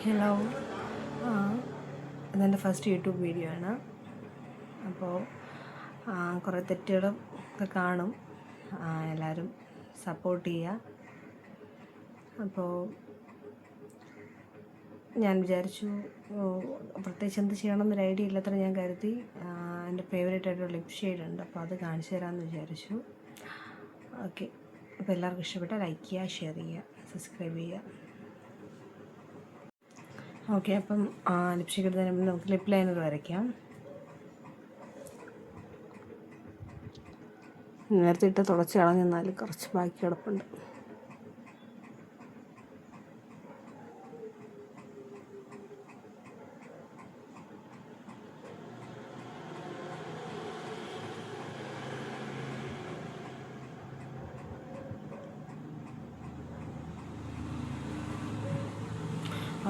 Hello, ഇതെൻ്റെ first YouTube video ആണ്. അപ്പോൾ കുറേ തെറ്റുകളും ഒക്കെ കാണും. എല്ലാവരും സപ്പോർട്ട് ചെയ്യുക. അപ്പോൾ ഞാൻ വിചാരിച്ചു പ്രത്യേകിച്ച് എന്ത് ചെയ്യണമെന്നൊരു ഐഡിയ ഇല്ലാത്ര ഞാൻ കരുതി എൻ്റെ ഫേവറേറ്റ് ആയിട്ടൊരു ലിപ് ഷെയ്ഡ് ഉണ്ട്, അപ്പോൾ അത് കാണിച്ചു തരാമെന്ന് വിചാരിച്ചു. ഓക്കെ, അപ്പോൾ എല്ലാവർക്കും ഇഷ്ടപ്പെട്ടാൽ ലൈക്ക് ചെയ്യുക, ഷെയർ ചെയ്യുക, സബ്സ്ക്രൈബ് ചെയ്യുക. ഓക്കെ, അപ്പം ലിപ്സ്റ്റിക് എടുത്തതിന് മുമ്പ് നമുക്ക് ലിപ്പ് ലൈനർ വരയ്ക്കാം. നേരത്തെ ഇട്ട് തുടച്ച് കളഞ്ഞെന്നാൽ കുറച്ച് ബാക്കി കിടപ്പുണ്ട്.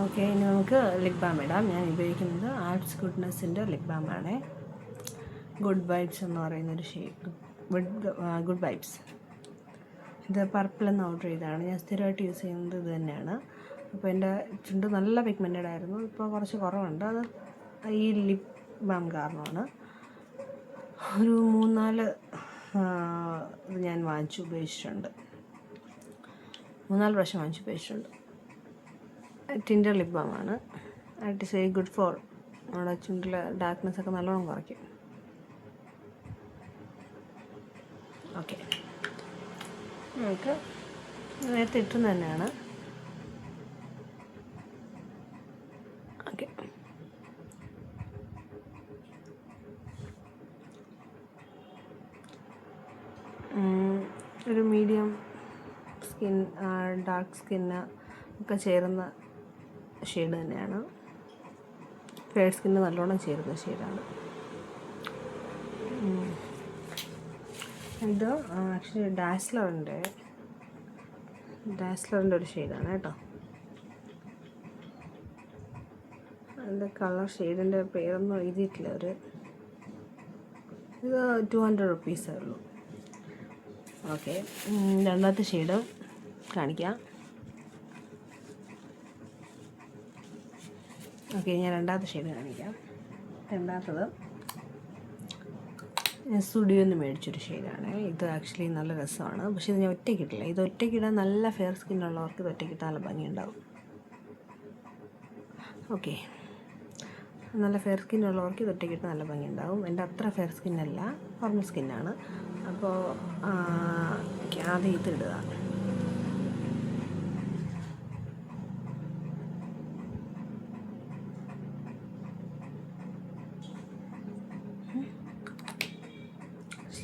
ഓക്കെ, ഇനി നമുക്ക് ലിപ് ബാം ഇടാം. ഞാൻ ഉപയോഗിക്കുന്നത് ആർട്സ് ഗുഡ്നെസ്സിൻ്റെ ലിപ് ബാമാണ്. ഗുഡ് വൈബ്സ് എന്ന് പറയുന്നൊരു ഷെയ്ഡ്. Good vibes. ഇത് പർപ്പിളെന്ന് ഓർഡർ ചെയ്തതാണ്. ഞാൻ സ്ഥിരമായിട്ട് യൂസ് ചെയ്യുന്നത് ഇത് തന്നെയാണ്. അപ്പോൾ എൻ്റെ ചുണ്ട് നല്ല പിഗ്മെൻറ്റഡ് ആയിരുന്നു, ഇപ്പോൾ കുറച്ച് കുറവുണ്ട്. അത് ഈ ലിപ് ബാം കാരണമാണ്. ഒരു 3-4 ഇത് ഞാൻ ഉപയോഗിച്ചിട്ടുണ്ട്. 3-4 പ്രാവശ്യം ഉപയോഗിച്ചിട്ടുണ്ട്. ടിൻഡർ ലിപ് ബാമാണ്. It is very good for നമ്മുടെ ചുണ്ടിലെ ഡാർക്ക്നെസ് ഒക്കെ നല്ലോണം കുറയ്ക്കും. ഓക്കെ, നമുക്ക് നേരത്തെ ഇട്ടുന്നത് തന്നെയാണ്. ഓക്കെ, ഒരു മീഡിയം സ്കിൻ, ഡാർക്ക് സ്കിന്ന് ഒക്കെ ചേരുന്ന ഷെയ്ഡ് തന്നെയാണ്. ഫെയർ സ്കിന്ന് നല്ലോണം ചേരുന്ന ഷെയ്ഡാണ് ഇത്. ആക്ച്വലി ഡാസ്ലറിൻ്റെ ഒരു ഷെയ്ഡാണ് കേട്ടോ. അതിൻ്റെ കളർ ഷെയ്ഡിൻ്റെ പേരൊന്നും എഴുതിയിട്ടില്ല അവർ. ഇത് 200 റുപ്പീസേ ഉള്ളൂ. ഓക്കെ, രണ്ടാമത്തെ ഷെയ്ഡ് കാണിക്കാം. ഓക്കെ, ഞാൻ രണ്ടാമത്തെ ഷെയ്ഡ് കാണിക്കാം. രണ്ടാമത്തത് ഞാൻ സ്റ്റുഡിയോയിൽ നിന്ന് മേടിച്ചൊരു ഷെയ്ഡാണ്. ഇത് ആക്ച്വലി നല്ല രസമാണ്, പക്ഷേ ഇത് ഞാൻ ഒറ്റയ്ക്കിട്ടില്ല. ഇത് ഒറ്റയ്ക്കിടാൻ നല്ല ഫെയർ സ്കിന്നുള്ളവർക്ക് ഇത് ഒറ്റയ്ക്കിട്ടാൽ നല്ല ഭംഗിയുണ്ടാവും. ഓക്കെ, നല്ല ഫെയർ സ്കിന്നുള്ളവർക്ക് ഇത് ഒറ്റയ്ക്കിട്ട് നല്ല ഭംഗിയുണ്ടാവും. എൻ്റെ അത്ര ഫെയർ സ്കിന്നല്ല, നോർമൽ സ്കിന്നാണ്. അപ്പോൾ ആദ്യം ഇതിടുക.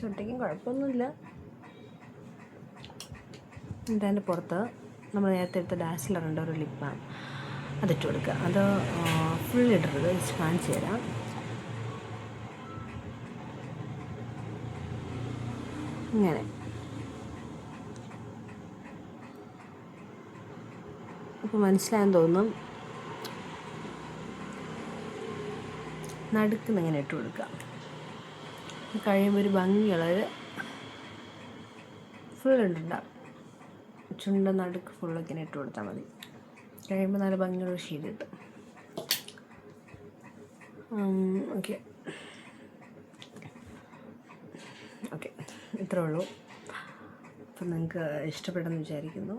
ഒറ്റയ്ക്കും കുഴപ്പമൊന്നുമില്ല. എന്നിട്ട് അതിൻ്റെ പുറത്ത് നമ്മൾ നേരത്തെ എടുത്ത ഡാസ്ലറിൻ്റെ ഒരു ലിപ് ബാം അതിട്ട് കൊടുക്കുക. അത് ഫുൾ ഇടരുത്, കാണിച്ചു തരാം. ഇങ്ങനെ അപ്പോൾ മനസ്സിലായെന്ന് തോന്നും. നടുക്കുന്ന ഇങ്ങനെ ഇട്ട് കൊടുക്കുക. കഴിയുമ്പോൾ ഒരു ഭംഗിയുള്ളൊരു ഫുൾ ഇട്ടുണ്ടാകും. ചുണ്ട നടുക്ക് ഫുള്ളൊക്കെ ഇങ്ങനെ ഇട്ട് കൊടുത്താൽ മതി. കഴിയുമ്പോൾ നല്ല ഭംഗിയുള്ള ഷെയ്ഡ് കിട്ടും. ഓക്കെ ഓക്കെ ഇത്രേ ഉള്ളൂ. അപ്പം നിങ്ങൾക്ക് ഇഷ്ടപ്പെട്ടെന്ന് വിചാരിക്കുന്നു.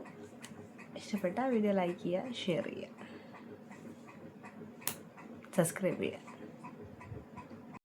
ഇഷ്ടപ്പെട്ടാൽ വീഡിയോ ലൈക്ക് ചെയ്യുക, ഷെയർ ചെയ്യുക, സബ്സ്ക്രൈബ് ചെയ്യുക.